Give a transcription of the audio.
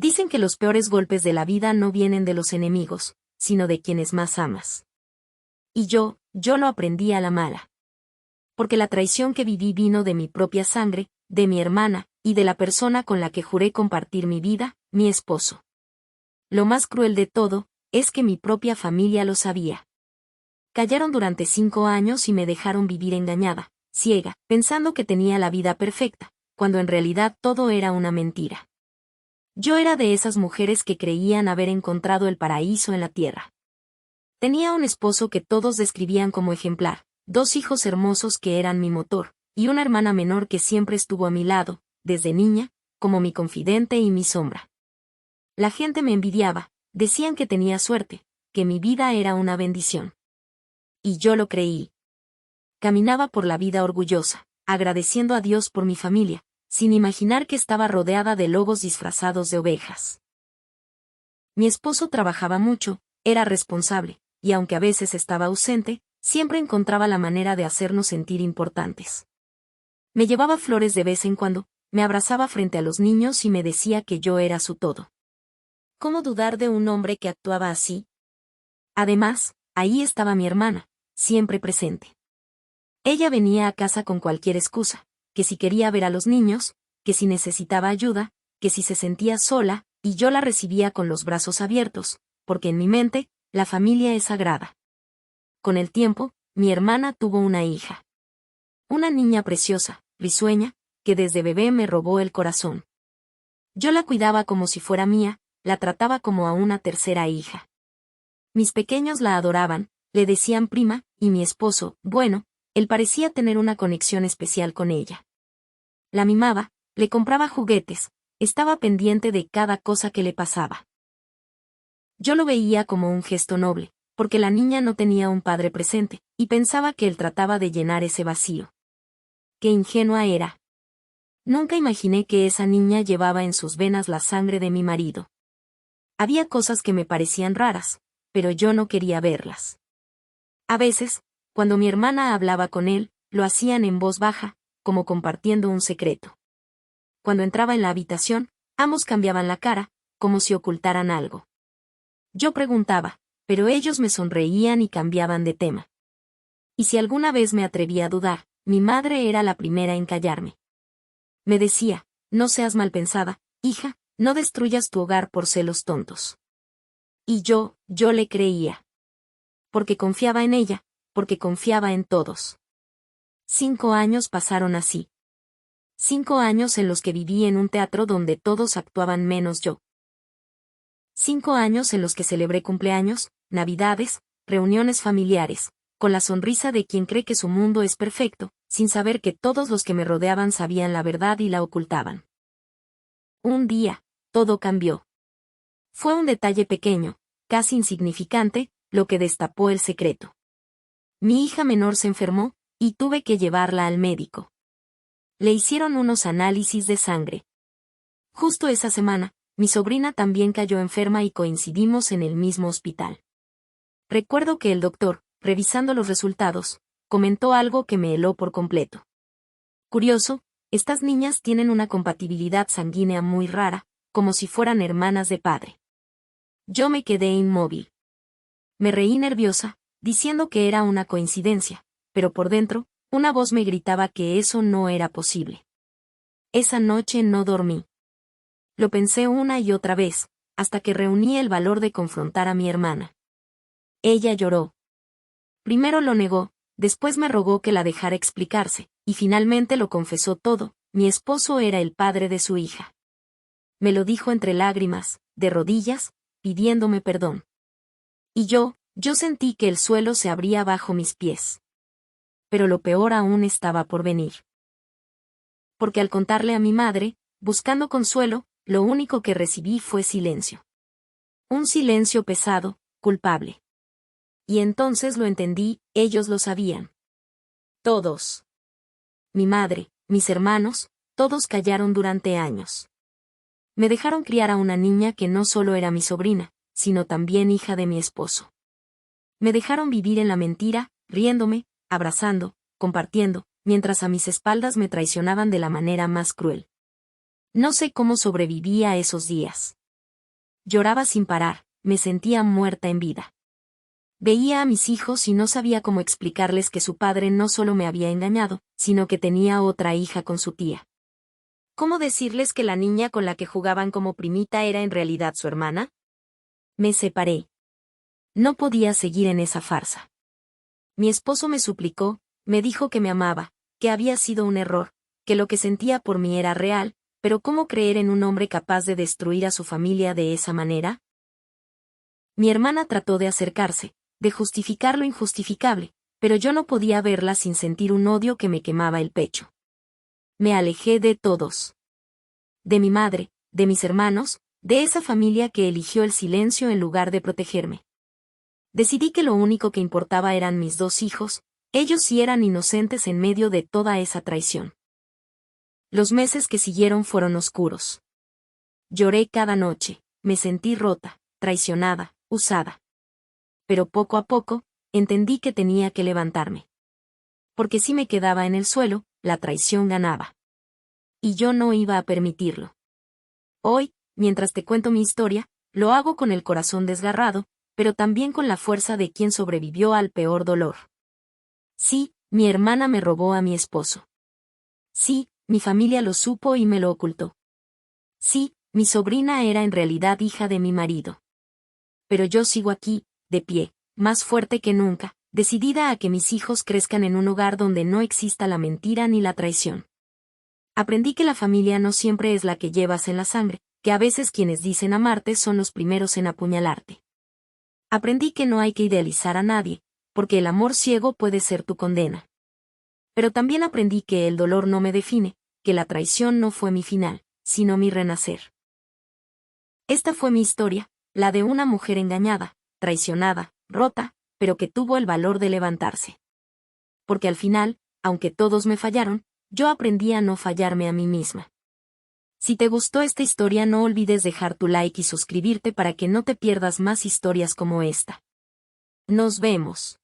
Dicen que los peores golpes de la vida no vienen de los enemigos, sino de quienes más amas. Y yo lo aprendí a la mala. Porque la traición que viví vino de mi propia sangre, de mi hermana, y de la persona con la que juré compartir mi vida, mi esposo. Lo más cruel de todo, es que mi propia familia lo sabía. Callaron durante 5 años y me dejaron vivir engañada, ciega, pensando que tenía la vida perfecta, cuando en realidad todo era una mentira. Yo era de esas mujeres que creían haber encontrado el paraíso en la tierra. Tenía un esposo que todos describían como ejemplar, 2 hijos hermosos que eran mi motor, y una hermana menor que siempre estuvo a mi lado, desde niña, como mi confidente y mi sombra. La gente me envidiaba, decían que tenía suerte, que mi vida era una bendición. Y yo lo creí. Caminaba por la vida orgullosa, agradeciendo a Dios por mi familia, sin imaginar que estaba rodeada de lobos disfrazados de ovejas. Mi esposo trabajaba mucho, era responsable, y aunque a veces estaba ausente, siempre encontraba la manera de hacernos sentir importantes. Me llevaba flores de vez en cuando, me abrazaba frente a los niños y me decía que yo era su todo. ¿Cómo dudar de un hombre que actuaba así? Además, ahí estaba mi hermana, siempre presente. Ella venía a casa con cualquier excusa, que si quería ver a los niños, que si necesitaba ayuda, que si se sentía sola, y yo la recibía con los brazos abiertos, porque en mi mente, la familia es sagrada. Con el tiempo, mi hermana tuvo una hija. Una niña preciosa, risueña, que desde bebé me robó el corazón. Yo la cuidaba como si fuera mía, la trataba como a una tercera hija. Mis pequeños la adoraban, le decían prima, y mi esposo, bueno, él parecía tener una conexión especial con ella. La mimaba, le compraba juguetes, estaba pendiente de cada cosa que le pasaba. Yo lo veía como un gesto noble, porque la niña no tenía un padre presente, y pensaba que él trataba de llenar ese vacío. ¡Qué ingenua era! Nunca imaginé que esa niña llevaba en sus venas la sangre de mi marido. Había cosas que me parecían raras, pero yo no quería verlas. A veces, cuando mi hermana hablaba con él, lo hacían en voz baja, como compartiendo un secreto. Cuando entraba en la habitación, ambos cambiaban la cara, como si ocultaran algo. Yo preguntaba, pero ellos me sonreían y cambiaban de tema. Y si alguna vez me atreví a dudar, mi madre era la primera en callarme. Me decía, no seas mal pensada, hija, no destruyas tu hogar por celos tontos. Y yo le creía. Porque confiaba en ella, porque confiaba en todos. 5 años pasaron así. 5 años en los que viví en un teatro donde todos actuaban menos yo. 5 años en los que celebré cumpleaños, navidades, reuniones familiares, con la sonrisa de quien cree que su mundo es perfecto, sin saber que todos los que me rodeaban sabían la verdad y la ocultaban. Un día, todo cambió. Fue un detalle pequeño, casi insignificante, lo que destapó el secreto. Mi hija menor se enfermó, y tuve que llevarla al médico. Le hicieron unos análisis de sangre. Justo esa semana, mi sobrina también cayó enferma y coincidimos en el mismo hospital. Recuerdo que el doctor, revisando los resultados, comentó algo que me heló por completo. Curioso, estas niñas tienen una compatibilidad sanguínea muy rara, como si fueran hermanas de padre. Yo me quedé inmóvil. Me reí nerviosa, diciendo que era una coincidencia, pero por dentro, una voz me gritaba que eso no era posible. Esa noche no dormí. Lo pensé una y otra vez, hasta que reuní el valor de confrontar a mi hermana. Ella lloró. Primero lo negó, después me rogó que la dejara explicarse, y finalmente lo confesó todo, mi esposo era el padre de su hija. Me lo dijo entre lágrimas, de rodillas, pidiéndome perdón. Y yo sentí que el suelo se abría bajo mis pies. Pero lo peor aún estaba por venir. Porque al contarle a mi madre, buscando consuelo, lo único que recibí fue silencio. Un silencio pesado, culpable. Y entonces lo entendí, ellos lo sabían. Todos. Mi madre, mis hermanos, todos callaron durante años. Me dejaron criar a una niña que no solo era mi sobrina, sino también hija de mi esposo. Me dejaron vivir en la mentira, riéndome, abrazando, compartiendo, mientras a mis espaldas me traicionaban de la manera más cruel. No sé cómo sobreviví a esos días. Lloraba sin parar, me sentía muerta en vida. Veía a mis hijos y no sabía cómo explicarles que su padre no solo me había engañado, sino que tenía otra hija con su tía. ¿Cómo decirles que la niña con la que jugaban como primita era en realidad su hermana? Me separé. No podía seguir en esa farsa. Mi esposo me suplicó, me dijo que me amaba, que había sido un error, que lo que sentía por mí era real, pero ¿cómo creer en un hombre capaz de destruir a su familia de esa manera? Mi hermana trató de acercarse, de justificar lo injustificable, pero yo no podía verla sin sentir un odio que me quemaba el pecho. Me alejé de todos. De mi madre, de mis hermanos, de esa familia que eligió el silencio en lugar de protegerme. Decidí que lo único que importaba eran mis 2 hijos, ellos sí eran inocentes en medio de toda esa traición. Los meses que siguieron fueron oscuros. Lloré cada noche, me sentí rota, traicionada, usada. Pero poco a poco, entendí que tenía que levantarme. Porque si me quedaba en el suelo, la traición ganaba. Y yo no iba a permitirlo. Hoy, mientras te cuento mi historia, lo hago con el corazón desgarrado, pero también con la fuerza de quien sobrevivió al peor dolor. Sí, mi hermana me robó a mi esposo. Sí, mi familia lo supo y me lo ocultó. Sí, mi sobrina era en realidad hija de mi marido. Pero yo sigo aquí, de pie, más fuerte que nunca, decidida a que mis hijos crezcan en un hogar donde no exista la mentira ni la traición. Aprendí que la familia no siempre es la que llevas en la sangre, que a veces quienes dicen amarte son los primeros en apuñalarte. Aprendí que no hay que idealizar a nadie, porque el amor ciego puede ser tu condena. Pero también aprendí que el dolor no me define, que la traición no fue mi final, sino mi renacer. Esta fue mi historia, la de una mujer engañada, traicionada, rota, pero que tuvo el valor de levantarse. Porque al final, aunque todos me fallaron, yo aprendí a no fallarme a mí misma. Si te gustó esta historia, no olvides dejar tu like y suscribirte para que no te pierdas más historias como esta. Nos vemos.